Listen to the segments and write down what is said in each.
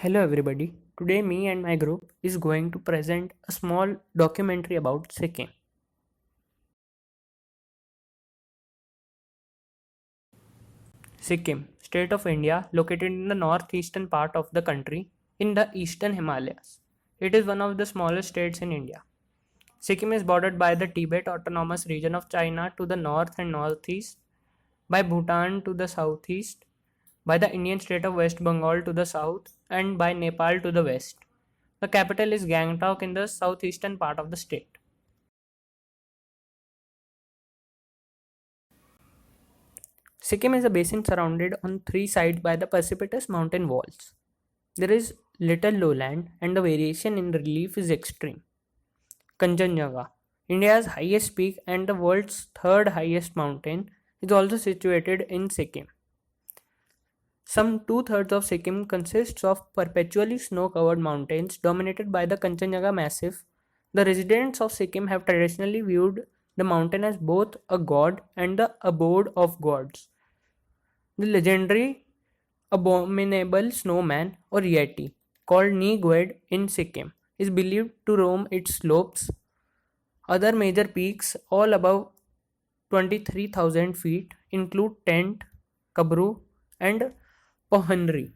Hello everybody. Today me and my group is going to present a small documentary about Sikkim. Sikkim, state of India, located in the northeastern part of the country in the eastern Himalayas. It is one of the smallest states in India. Sikkim is bordered by the Tibet Autonomous Region of China to the north and northeast, by Bhutan to the southeast, by the Indian state of West Bengal to the south, and by Nepal to the west. The capital is Gangtok in the southeastern part of the state. Sikkim is a basin surrounded on three sides by the precipitous mountain walls. There is little lowland and the variation in relief is extreme. Kanchenjunga, India's highest peak and the world's third highest mountain, is also situated in Sikkim. Some two-thirds of Sikkim consists of perpetually snow-covered mountains dominated by the Kanchenjunga Massif. The residents of Sikkim have traditionally viewed the mountain as both a god and the abode of gods. The legendary abominable snowman or yeti, called Nigued in Sikkim, is believed to roam its slopes. Other major peaks, all above 23,000 feet, include Tent, Kabru, and Pohanri.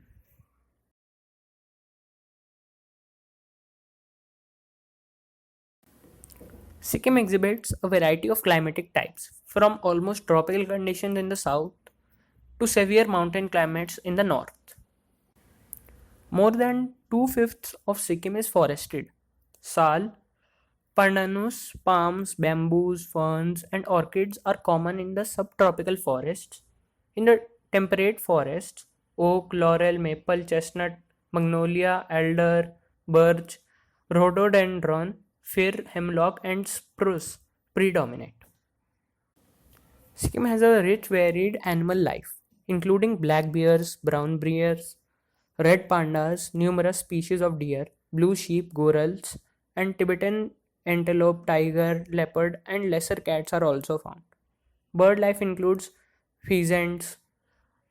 Sikkim exhibits a variety of climatic types, from almost tropical conditions in the south to severe mountain climates in the north. More than two-fifths of Sikkim is forested. Sal, pandanus, palms, bamboos, ferns, and orchids are common in the subtropical forests. In the temperate forests, oak, laurel, maple, chestnut, magnolia, alder, birch, rhododendron, fir, hemlock, and spruce predominate. Sikkim has a rich, varied animal life, including black bears, brown bears, red pandas, numerous species of deer, blue sheep, gorals, and Tibetan antelope, tiger, leopard, and lesser cats are also found. Bird life includes pheasants,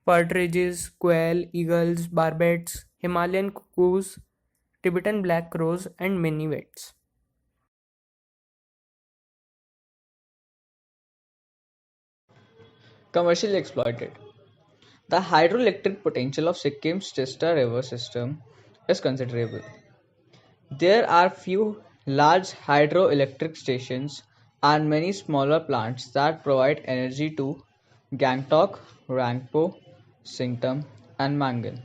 partridges, quail, eagles, barbets, Himalayan cuckoos, Tibetan black crows, and minivets. Commercially exploited. The hydroelectric potential of Sikkim's Tista river system is considerable. There are few large hydroelectric stations and many smaller plants that provide energy to Gangtok, Rangpo, Singtam, and Mangan.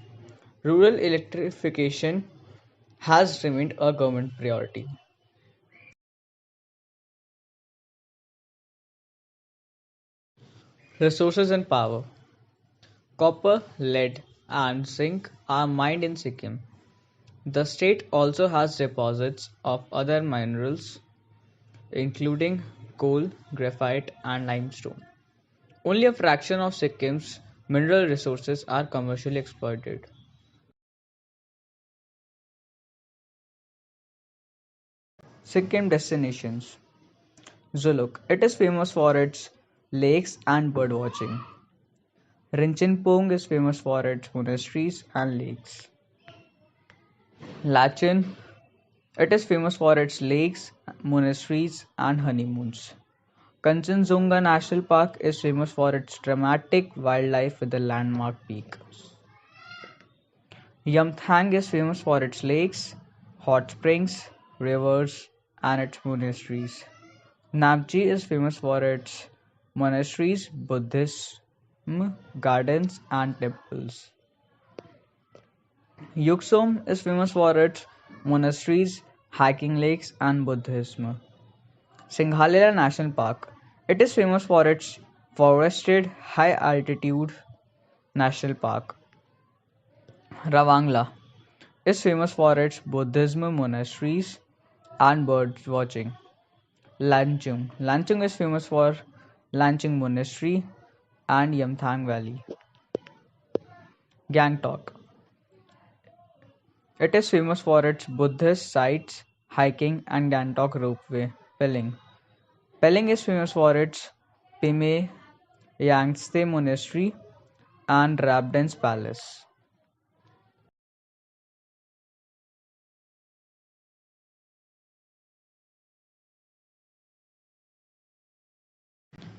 Rural electrification has remained a government priority. Resources and power. Copper, lead, and zinc are mined in Sikkim. The state also has deposits of other minerals, including coal, graphite, and limestone. Only a fraction of Sikkim's mineral resources are commercially exploited. Sikkim destinations. Zuluk. It is famous for its lakes and birdwatching. Rinchipong is famous for its monasteries and lakes. Lachin. It is famous for its lakes, monasteries, and honeymoons. Kanchenjunga National Park is famous for its dramatic wildlife with a landmark peak. Yumthang is famous for its lakes, hot springs, rivers, and its monasteries. Namchi is famous for its monasteries, Buddhism, gardens, and temples. Yuksom is famous for its monasteries, hiking lakes, and Buddhism. Singhaleela National Park. It is famous for its forested high altitude national park. Ravangla is famous for its Buddhism monasteries and bird watching. Lanchung. Lanchung is famous for Lanchung Monastery and Yamthang Valley. Gangtok. It is famous for its Buddhist sites, hiking, and Gangtok ropeway. Pelling. Pelling is famous for its Pime Yangtze Monastery and Rabdens Palace.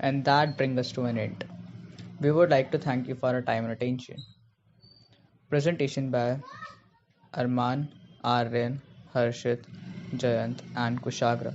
And that brings us to an end. We would like to thank you for your time and attention. Presentation by Arman, Aryan, Harshit, Jayant, and Kushagra.